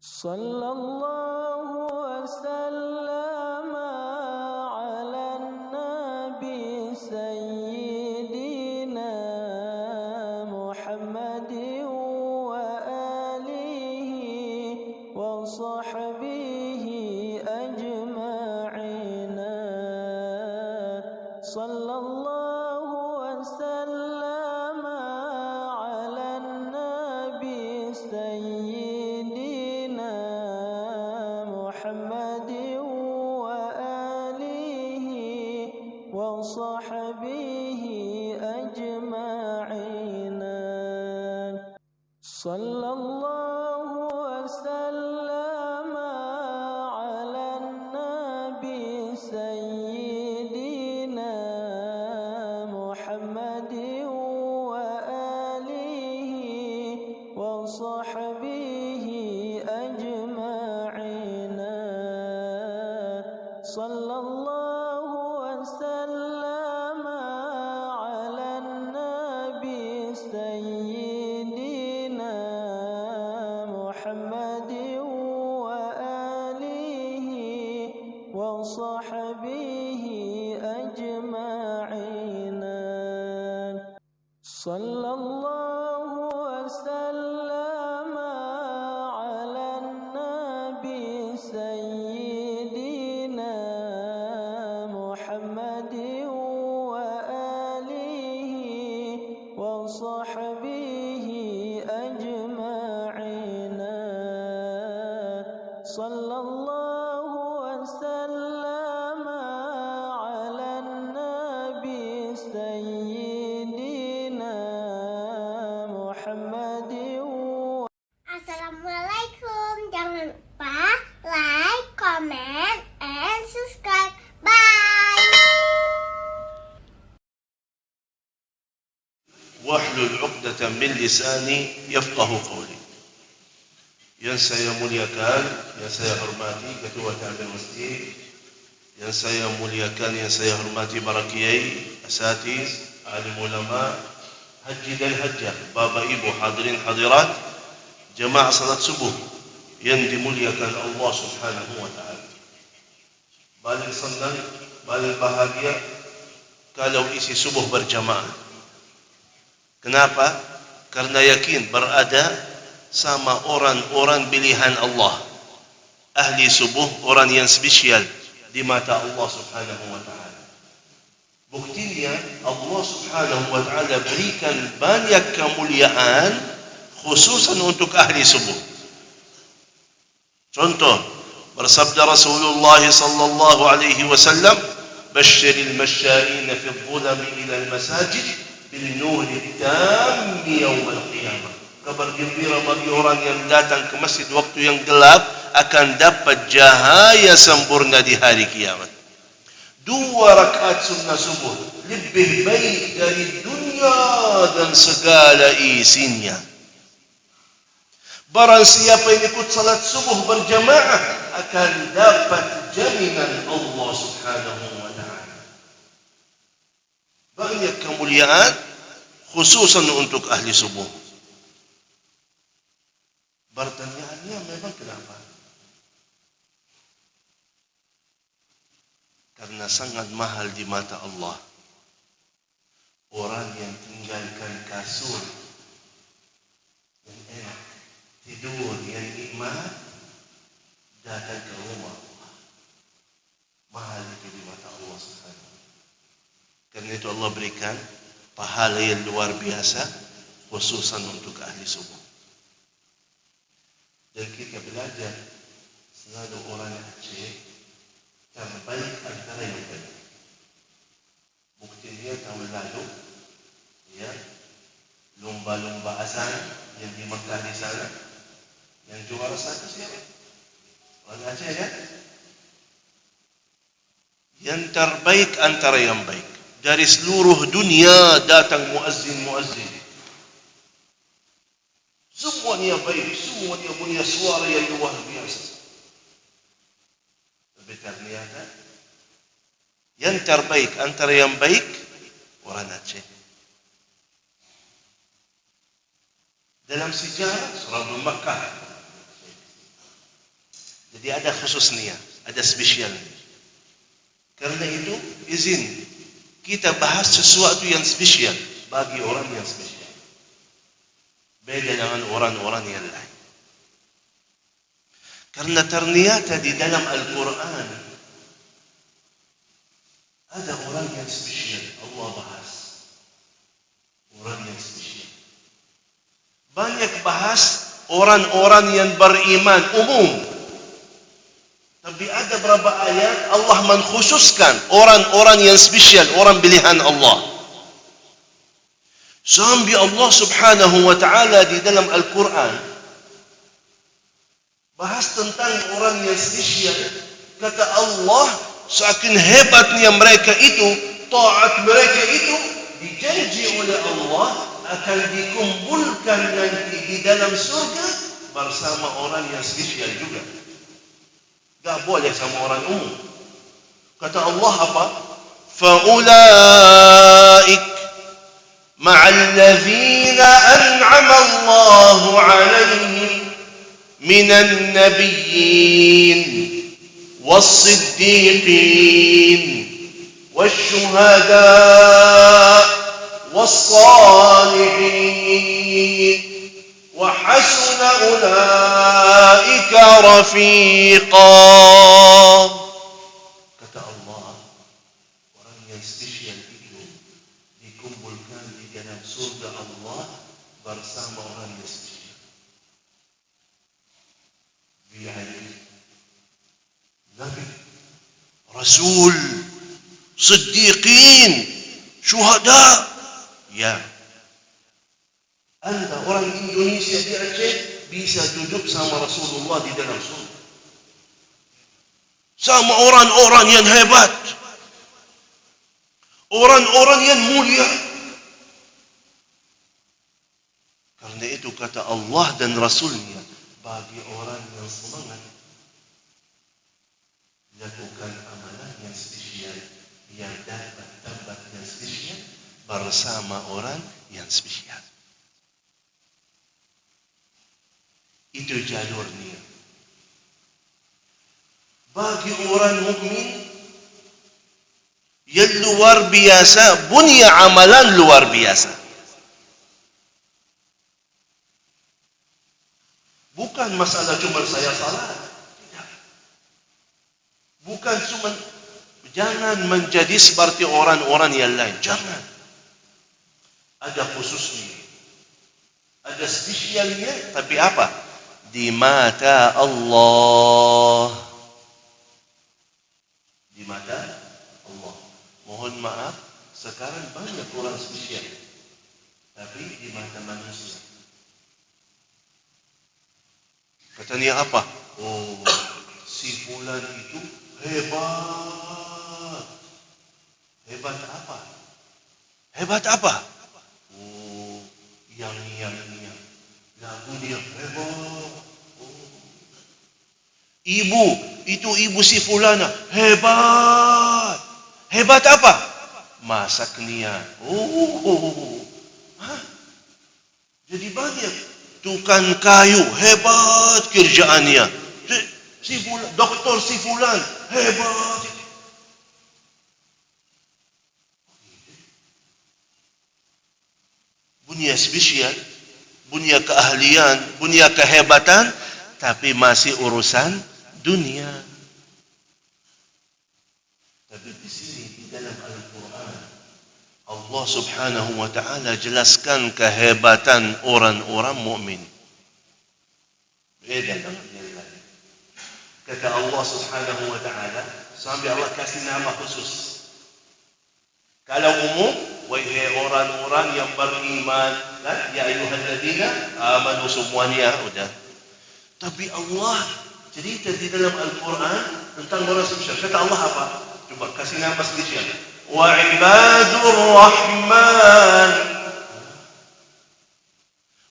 Sallallahu wasallam ala nabi sayyidina Muhammadin wa alihi wa sahbihi ajma'ina. Sallallahu wasallam ala nabi sayyidina Muhammadin wa alihi wa sahbihi ajma'ina. Sallallahu wasallam ala nabi sayyidina Muhammadin wa alihi wa sahbihi ajma'ina. Sallallahu wasallam ala nabi sayyidina Muhammadin wa alihi wa sahbihi ajma'ina. Sallallahu wasallam ala nabi sayyidina Muhammadin wa alihi wa sahbihi ajma'ina. Sallallahu wasallam ala nabi sayyidina Muhammadin. Assalamualaikum. Jangan lupa like, comment, and subscribe. Bye. Wahlul 'uqdatam min lisani yafqahu qawli. Yang saya muliakan, yang saya hormati Ketua Takmir Masjid, yang saya muliakan, yang saya hormati para kiai, asatiz, alim ulama, haji dan hajjah, Bapak Ibu hadirin hadirat, jemaah salat subuh yang dimuliakan Allah Subhanahu wa taala. Paling senang, paling bahagia kalau isi subuh berjamaah. Kenapa? Karena yakin berada sama orang-orang pilihan Allah. Ahli subuh, orang yang spesial di mata Allah Subhanahu wa taala. Buktinya Allah Subhanahu wa taala berikan banyak kemuliaan khususan untuk ahli subuh. Contoh, bersabda Rasulullah sallallahu alaihi wasallam, "Basyiril masya'in fi adh-dhulami ila al-masajid bil nuri tam yaumil qiyamah." Kabar gembira bagi orang yang datang ke masjid waktu yang gelap akan dapat cahaya sempurna di hari kiamat. 2 rakaat sunnah subuh lebih baik dari dunia dan segala isinya. Barang siapa yang ikut salat subuh berjamaah akan dapat jaminan Allah Subhanahu wa taala. Banyak kemuliaan khususan untuk ahli subuh. Pertanyaannya memang kenapa? Karena sangat mahal di mata Allah. Orang yang tinggalkan kasur yang enak, tidur yang nikmat, datang ke rumah Allah. Mahal itu di mata Allah Subhanahu. Karena itu Allah berikan pahala yang luar biasa khususan untuk ahli subuh. Dan kita belajar selalu orang Aceh terbaik antara yang baik. Buktinya tahun lalu, ya, lomba-lomba azan yang di Mekah di sana, yang juara 1 siapa? Orang Aceh kan? Yang terbaik antara yang baik. Dari seluruh dunia datang muazzin-muazzin. Semuanya baik, semuanya punya suara yang luar biasa. Tapi ternyata yang terbaik antara yang baik orang Aceh. Dalam sejarah Surah Makkah Jadi ada khususnya, ada spesial. Karena itu izin kita bahas sesuatu yang spesial bagi orang yang spesial. Beda dengan orang-orang yang lain. Karena ternyata di dalam Al-Quran ada orang yang spesial. Allah bahas orang yang spesial. Banyak bahas orang-orang yang beriman umum. Tapi ada beberapa ayat Allah mengkhususkan orang-orang yang spesial, orang pilihan Allah. Sampai Allah Subhanahu wa taala di dalam Al-Quran bahas tentang orang yang spesial. Kata Allah, saking hebatnya mereka itu, taat mereka itu dijanji oleh Allah akan dikumpulkan nanti di dalam surga bersama orang yang spesial juga. Tak boleh sama orang umum. Kata Allah apa? فَأُولَئِكَ مَعَ الَّذِينَ أَنْعَمَ اللَّهُ عَلَيْهِمْ مِنَ النَّبِيِّينَ وَالصِّدِّيقِينَ وَالشُّهَدَاءِ وَالصَّالِحِينَ وَحَسُنَ أُولَئِكَ رَفِيقًا. Kata Allah, orang yang spesial itu dikumpulkan di dalam surga Allah bersama orang yang spesial. VIP, Nabi, Rasul, Siddiqin, Syuhada. Ya, Anda orang Indonesia di Aceh bisa duduk sama Rasulullah di dalam surga. Sama orang-orang yang hebat. Orang-orang yang mulia. Karena itu kata Allah dan Rasulnya, bagi orang yang semangat lakukan amalan yang spesial, yang dapat tempat yang spesial bersama orang yang spesial. Itu jalurnya. Bagi orang mukmin yang luar biasa, punya amalan luar biasa. Bukan masalah cuma saya salah. Tidak. Bukan cuma, jangan menjadi seperti orang-orang yang lain. Jangan. Ada khususnya. Ada spesialnya, tapi apa? Di mata Allah. Di mata Allah. Mohon maaf, sekarang banyak orang spesial, tapi di mata manusia. Katanya apa? Oh, si fulan itu hebat. Hebat apa? Hebat apa? Oh, yang lagu dia hebat. Oh. Ibu, itu ibu si fulana hebat. Hebat apa? Masaknya. Oh. Hah? Jadi banyak tukang kayu hebat kerjaannya. Si fulan, doktor si fulan hebat. Punya spesial, punya keahlian, punya kehebatan, tapi masih urusan dunia. Tapi di sini di dalam Al-Quran, Allah Subhanahu wa taala jelaskan kehebatan orang-orang mukmin. Beda dengan yang lain. Kata Allah Subhanahu wa taala, sampai Allah kasih nama khusus. Kalau umum, wahai orang-orang yang beriman, kan? Ya ayyuhalladzina amanu semuanya udah. Tapi Allah cerita di dalam Al-Quran tentang orang spesial. Kata Allah apa? Coba kasih nama spesial. Wa ibadur rahman.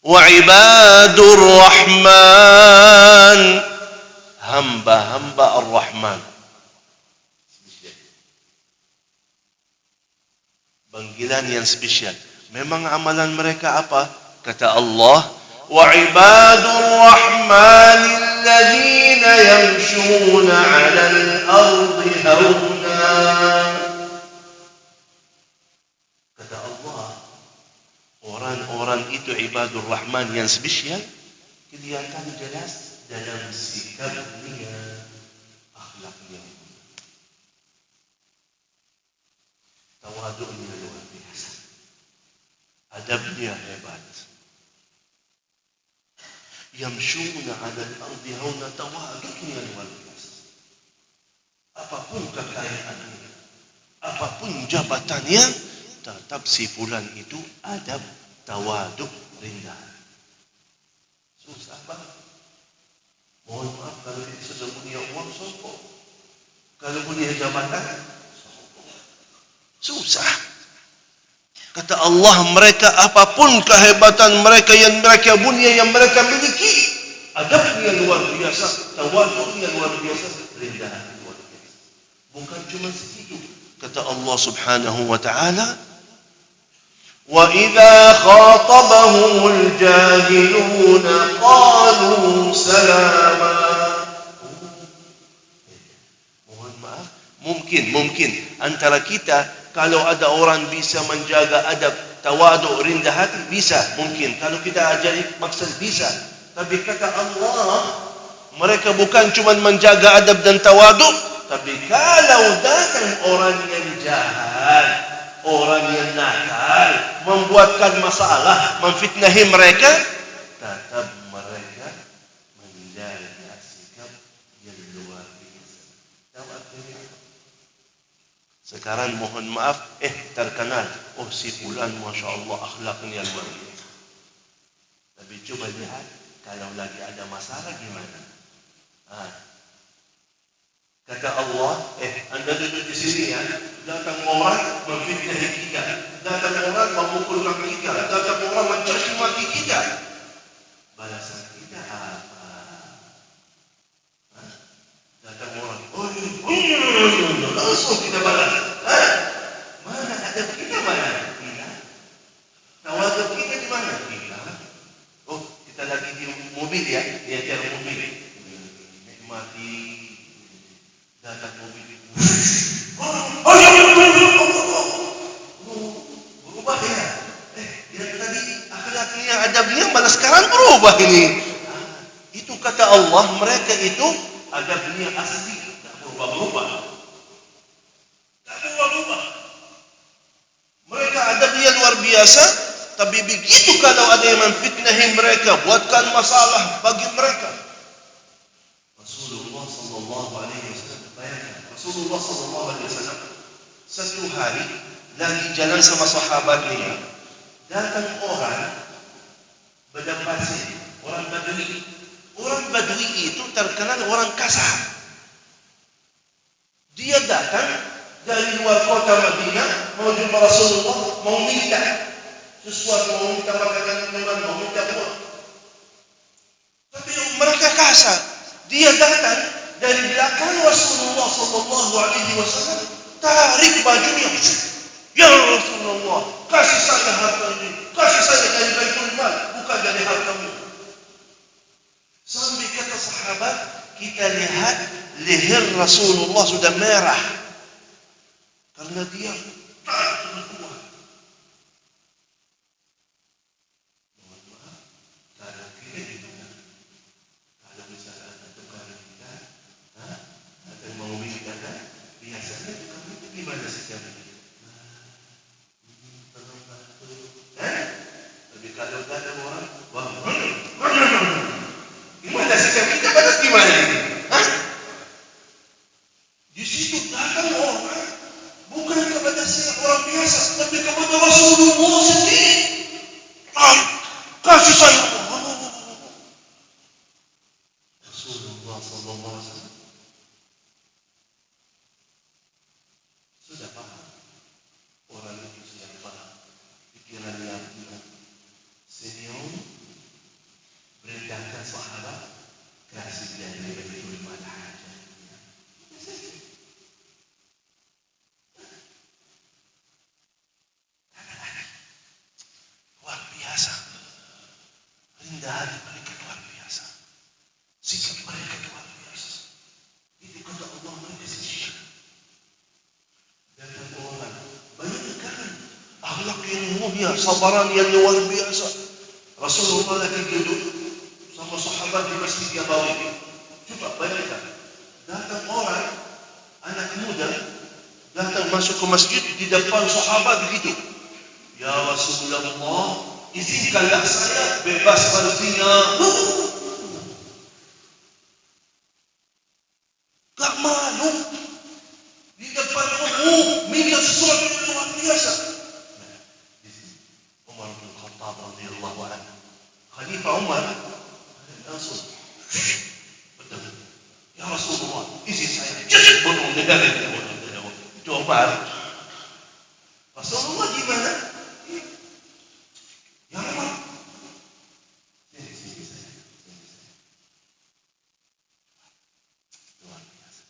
Wa ibadur rahman. Hamba-hamba Ar-Rahman. Panggilan yang spesial. Memang amalan mereka apa? Kata Allah, wa ibadur rahmanil ladzina يمشون على الأرض هونا. Kata Allah, orang-orang itu ibadur rahman yang spesial kelihatan jelas dalam sikapnya, akhlaknya, tawaduknya luar biasa, adabnya hebat. Yamshuna 'ala al-ardi hauna, tawaduknya luar biasa. Apapun kekayaannya, apapun jabatannya, tetap si fulan itu adab, tawaduk, rendah. Susah banget. Mohon maaf kalau kita sudah punya uang, sombong. Kalau punya jabatan, sombong. Susah. Kata Allah, mereka apapun kehebatan mereka yang mereka punya, yang mereka miliki, adabnya luar biasa, tawaduknya luar biasa, rendah luar biasa. Bukan cuma segitu. Kata Allah Subhanahu wa ta'ala, wa idza khatabahumul jahiluna qalu salama. Mohon maaf, mungkin antara kita kalau ada orang bisa menjaga adab, tawaduk, rendah hati, bisa, mungkin. Kalau kita ajari maksud bisa. Tapi kata Allah, mereka bukan cuma menjaga adab dan tawaduk, tapi kalau datang orang yang jahat, orang yang nakal, membuatkan masalah, memfitnahi mereka, tetap mereka menjaga sikap yang luar biasa. Tahu artinya? Sekarang mohon maaf, terkenal, oh si fulan Masya Allah akhlaknya luar biasa. Tapi coba lihat, kalau lagi ada masalah gimana? Kata Allah, anda duduk di sini ya, datang orang memfitnahi kita, datang orang memukul kaki kita, datang orang mencaci maki kita. Balasan kita apa? Datang orang, langsung kita balas. Mana adab kita, mana? Kita. Tawaduk kita di mana? Kita. Oh, kita lagi di mobil ya, di acara mobil. Nikmati. Datang mobil. Berubah ya. Yang tadi akhlaknya, adabnya, malah sekarang berubah ini. Itu kata Allah, mereka itu adabnya asli, tak berubah-ubah. Tak berubah-ubah. Mereka adabnya luar biasa, tapi begitu kalau ada yang memfitnahi mereka, buatkan masalah bagi mereka. Rasulullah sallallahu alaihi wasallam, bayangkan, Rasulullah sallallahu alaihi wasallam satu hari lagi jalan sama sahabatnya, datang orang badang pasir, orang Badui. Orang Badui itu terkenal orang kasar. Dia datang dari luar kota Madinah mau jumpa Rasulullah, mau minta sesuatu, mau minta makanan, minuman, mau minta buah. Tapi mereka kasar. Dia datang dari belakang Rasulullah sallallahu alaihi wasallam, tarik bajunya. Ya Rasulullah, kasih saya harta ini, kasih saya dari Baitul Mal, bukan dari hartamu. Sampai kata sahabat, kita lihat leher Rasulullah sudah merah karena dia taat kuat. Mohon maaf, kalau kita gimana? Kalau misalnya ada tukang kita, atau mau minta, biasanya tukang itu gimana sikapnya? Tolong bantu. Tapi kalau ada orang, wah, gimana sikap kita batas gimana ini? Di situ datang orang bukan kepada orang biasa, tapi kepada Rasulullah sendiri. Kasih saya. Rasulullah sallallahu alaihi wasallam sudah paham. Orang itu sudah paham. Pikirannya bulat. Senyum, merendahkan sahabat, kasih dari Baitul Mal aja. Luar biasa. Rendah hati mereka luar biasa. Sikap mereka luar biasa. dia sabaran yang luar biasa. Rasulullah lagi duduk sama sahabat di Masjid Nabawi. Coba bayangkan, datang orang, anak muda, datang masuk ke masjid di depan sahabat begitu. Ya Rasulullah, izinkanlah saya bebas berzina. Tak malu di depan umum minta sesuatu yang luar biasa. Umar bin Khattab radhiyallahu anhu, Khalifah Umar langsung betul. Ya Rasulullah, izin saya jangan bunuh negara itu Umar. Rasulullah gimana? Ya Umar, sini saya. Luar biasa.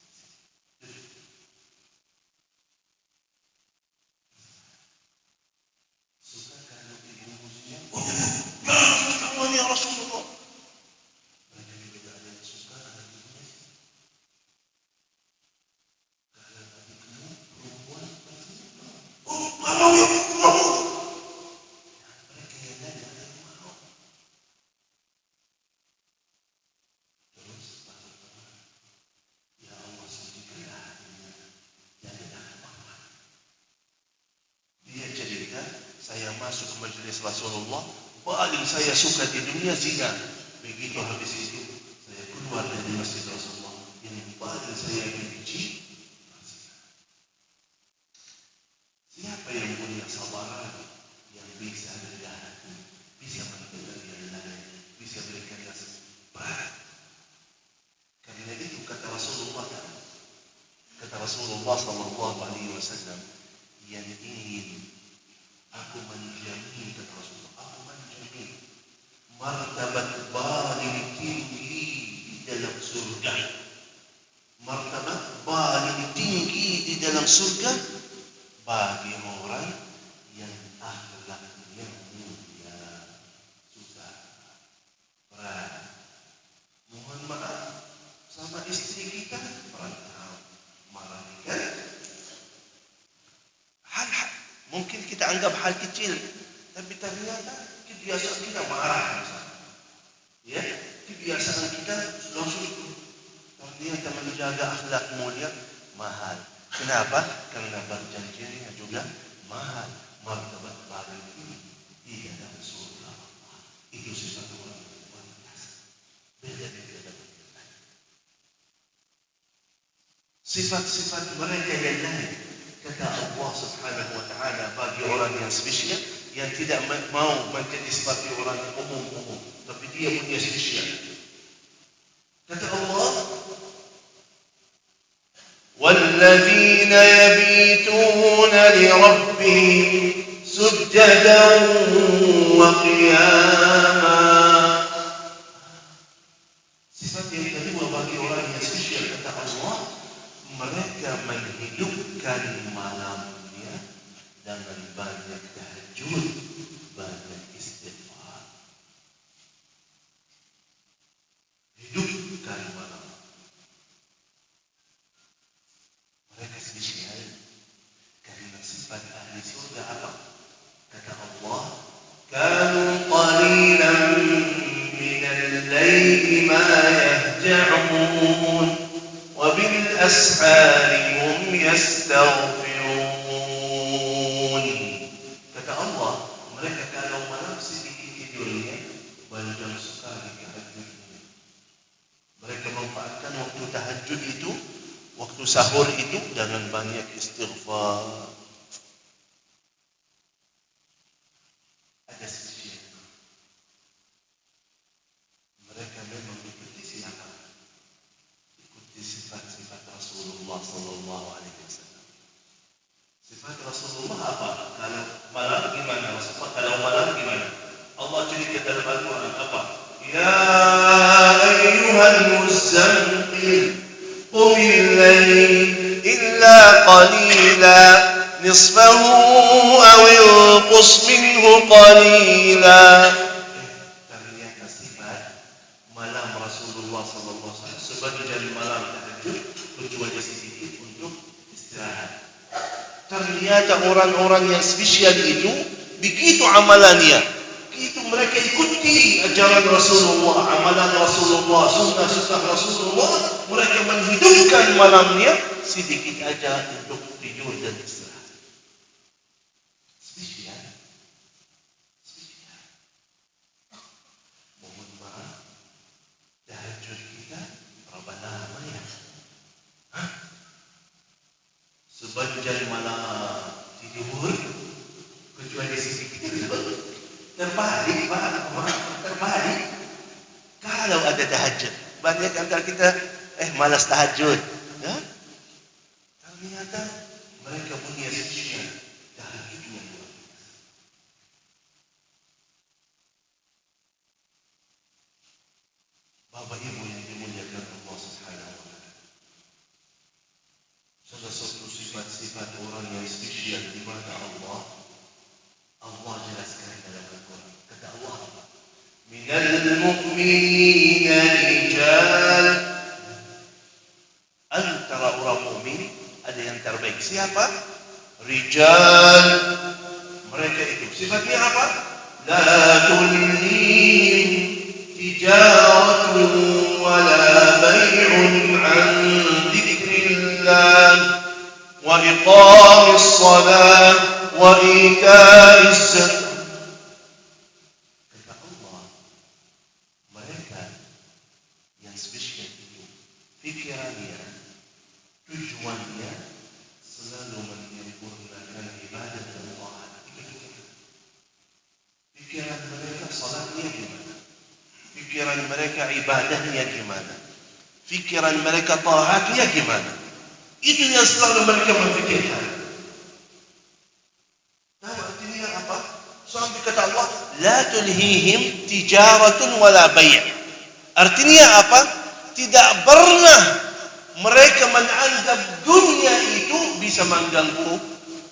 Suka kalau ibu musuhnya, jangan ya Rasulullah. Mereka juga ada yang suka kalau ibunya. Kalau adikmu perempuan, kalau ya mau. Mereka yang ada yang mau. Terus ya Allah sucikanlah hatinya, jangan apa-apa. Dia cerita, saya masuk ke majelis Rasulullah, paling saya suka di dunia zina. Begitu habis itu, saya keluar dari masjid Rasulullah. Ini paling saya benci. Siapa yang punya sabaran, yang bisa menjaga hati, bisa menjaga yang lain, bisa berikan rasa berat. Karena itu kata Rasulullah sallallahu alaihi wasallam, yang ingin aku menjamin, kata Rasulullah, aku menjamin martabat paling tinggi di dalam surga. Martabat paling tinggi di dalam surga bagi orang yang akhlaknya mulia. Susah, berat. Mohon maaf sama istri kita, perantau, marah kan? Hal-hal mungkin kita anggap hal kecil, tapi ternyata kebiasaan kita marah. Ya, kebiasaan kita langsung ternyata menjaga akhlak mulia mahal. Kenapa? Karena berjanjinya juga mahal. Martabat paling tinggi di dalam surga Allah. Itu sesuatu yang luar biasa. Beda-beda dengan yang lain. Sifat-sifat mereka yang lain, kata Allah Subhanahu wa taala, bagi orang yang spesial, yang tidak mau menjadi seperti orang yang umum-umum, tapi dia punya spesial. Kata Allah, وَالَّذِينَ يَبِيتُونَ لِرَبِّهِمْ سُجَّدًا وَقِيَامًا. Sifat yang kedua bagi orang yang spesial, kata Allah, mereka menghidupkan malamnya dengan banyak tahajud, banyak istighfar. Hidupkan malam. Mereka spesial karena sifat ahli surga apa? Kata Allah, kanu qalilan minal layli ma yahja'un wa bil ashari hum yastaghfirun. Kata Allah, mereka kalau malam sedikit tidurnya, banyak sekali tahajudnya. Mereka memanfaatkan waktu tahajud itu, waktu sahur itu dengan banyak istighfar. Ada spesial. Mereka memang ikuti siapa? Ikuti sifat-sifat Rasulullah sallallahu alaihi wasallam. Sifat Rasulullah apa? Kalau malam gimana? Rasulullah kalau malam gimana? Allah cerita dalam Al-Quran apa? Ya ayyuhal muzammil قم الليل إلا قليلا نصفه أو انقص منه قليلا. Ternyata sifat malam Rasulullah sallallahu alaihi wasallam sebagian malam tahajud, kecuali sedikit untuk istirahat. Ternyata orang-orang yang spesial itu begitu amalannya. Begitu mereka ikuti ajaran Rasulullah, amalan Rasulullah, sunnah-sunnah Rasulullah, mereka menghidupkan malamnya sedikit aja untuk tidur dan istirahat. Spesial. Mohon maaf, tahajud kita berapa lama ya? Sepanjang malam tidur, kecuali sedikit terbalik, Pak. Terbalik. Kalau ada tahajud, banyak antara kita malas tahajud. Ya? Ternyata mereka punya spesial tahajud yang luar biasa. Bapak Ibu yang dimuliakan Allah Subhanahu wa taala. Salah satu sifat-sifat orang yang spesial di mata Allah, Allah jelaskan dalam Al-Quran. Kata Allah, minal mu'minina rijal. Antara orang mukmin ada yang terbaik. Siapa? Rijal. Mereka itu. Sifatnya apa? La tulhihim tijaratun wala bay'un an dzikrillah wa iqamis shalah wa ita'is zakat. Kata Allah, mereka yang spesial itu pikirannya, tujuannya selalu menyempurnakan ibadah dan taat. Pikiran mereka salatnya gimana? Pikiran mereka ibadahnya gimana? Pikiran mereka taatnya gimana? Itu yang selalu mereka memikirkan. Tahu artinya apa? Sampai kata Allah, la tulhihim tijaratun wala bay'. Artinya apa? Tidak pernah mereka menganggap dunia itu bisa mengganggu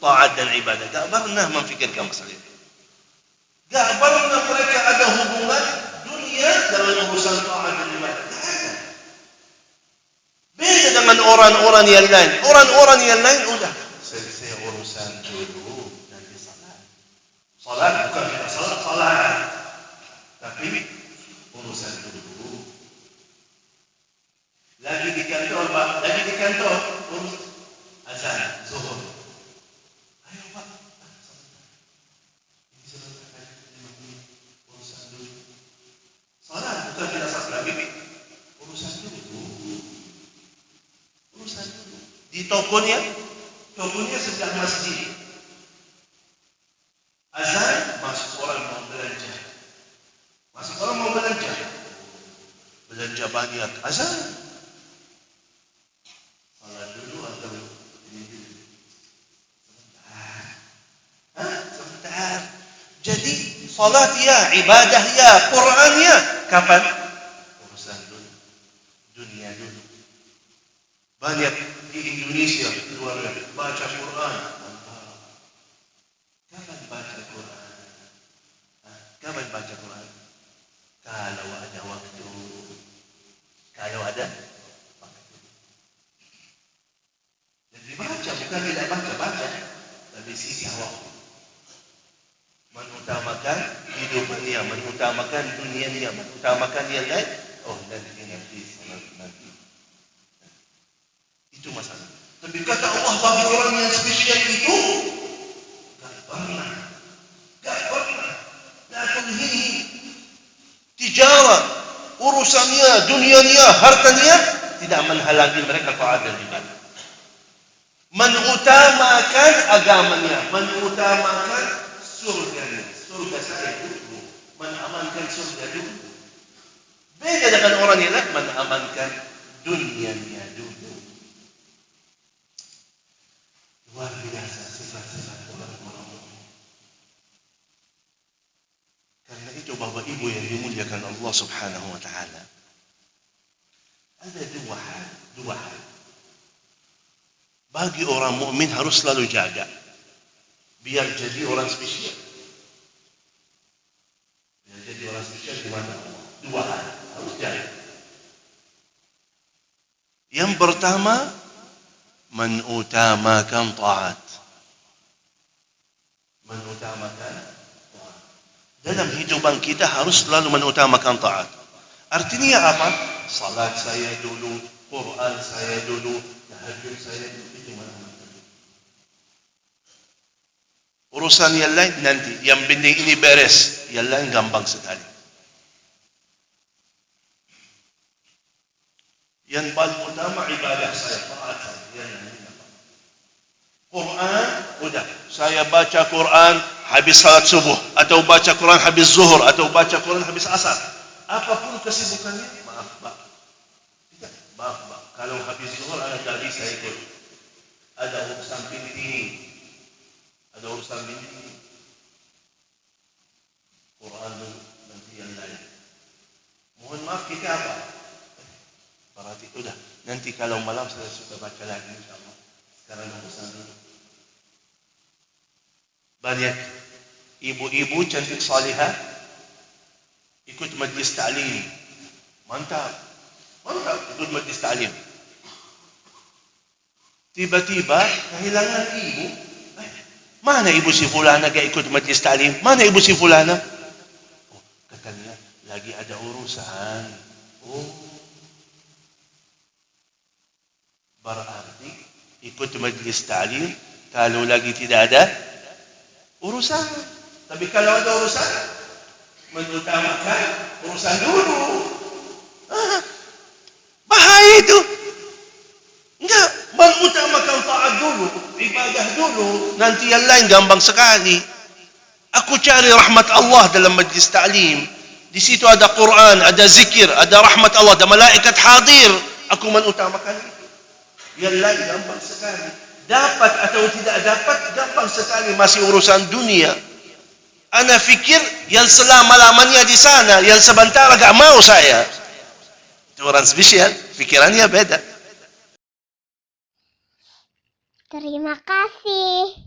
taat dan ibadah. Tak pernah memfikirkan masalah itu. Tak pernah mereka ada hubungan dunia dalam urusan taat dan ibadah. Tak ada. Beda dengan orang-orang yang lain. Orang-orang yang lain udah selesai urusan dulu nanti salat. Salat bukan kita salat. Tapi urusan dulu. Lagi di kantor, Pak. Lagi di kantor. Azan, zuhur. Ayo, Pak. Ini sebentar. Urusan dulu. Salat bukan kita salat lagi. Urusan dulu. Urusan dulu. Di tokonya sebelah masjid. Azan, masuk orang mau belanja. Belanja banyak. Azan. Salat dulu atau ini? Sebentar. Jadi salat ya, ibadah ya, Quran ya. Kapan? Urusan dulu. Dunia dulu. Banyak di Indonesia luar baca Quran. Kapan baca Quran? Kapan baca Quran? Kalau ada waktu. Kalau ada waktu. Jadi baca, bukan tidak baca. Tapi sisa waktu. Mengutamakan hidupnya, mengutamakan dunianya, mengutamakan yang lain. Oh, nanti. Itu masalah. Tapi kata Allah bagi orang yang spesial itu, gak pernah. La tulhihim tijarah, urusannya, dunianya, hartanya tidak menghalangi mereka taat dan ibadah. Mengutamakan agamanya, mengutamakan surganya. Surga saya dulu, mengamankan surga dulu. Beda dengan orang yang lain, mengamankan dunianya dulu. Luar biasa sifat-sifat orang-orang mukmin. Karena itu Bapak Ibu yang dimuliakan Allah Subhanahu wa taala. Ada dua hal. Bagi orang mukmin harus selalu jaga biar jadi orang spesial. Biar jadi orang spesial di mana? Dua hal harus jaga. Yang pertama, mengutamakan taat. Mengutamakan Dalam hidupan kita harus selalu mengutamakan taat. Artinya apa? Salat saya dulu, Quran saya dulu, tahajud saya dulu. Itu mana? Urusan yang lain nanti. Yang penting ini beres. Yang lain gampang sekali. Yang paling utama ibadah saya, taat saya. Yang lain gampang. Quran, udah. Saya baca Quran habis salat subuh, atau baca Quran habis zuhur, atau baca Quran habis asar. Apapun kesibukannya, maaf, Pak. Maaf, Pak. Kalau habis zuhur, anak tak bisa ikut. Ada urusan penting. Ada urusan penting. Quran dulu, nanti yang lain. Mohon maaf, kita apa? Berarti, udah. Nanti kalau malam saya suka baca lagi, insyaAllah. Sekarang urusan dulu. Banyak ibu-ibu cantik salihah ikut majlis ta'lim. Mantap. Mantap ikut majlis ta'lim. Tiba-tiba kehilangan ibu. Mana ibu si fulana gak ikut majlis ta'lim? Mana ibu si fulana? Oh, katanya lagi ada urusan. Oh. Berarti ikut majlis ta'lim kalau lagi tidak ada urusan. Tapi kalau ada urusan, mengutamakan urusan dulu. Bahaya itu. Enggak, mengutamakan taat dulu, ibadah dulu. Nanti yang lain gampang sekali. Aku cari rahmat Allah dalam majlis ta'lim. Di situ ada Quran, ada zikir, ada rahmat Allah, ada malaikat hadir. Aku mengutamakan itu. Yang lain gampang sekali. Dapat atau tidak dapat, gampang sekali, masih urusan dunia. Ana fikir yang selama-lamanya di sana, yang sebentar agak mau saya. Itu orang spesial, pikirannya beda. Terima kasih.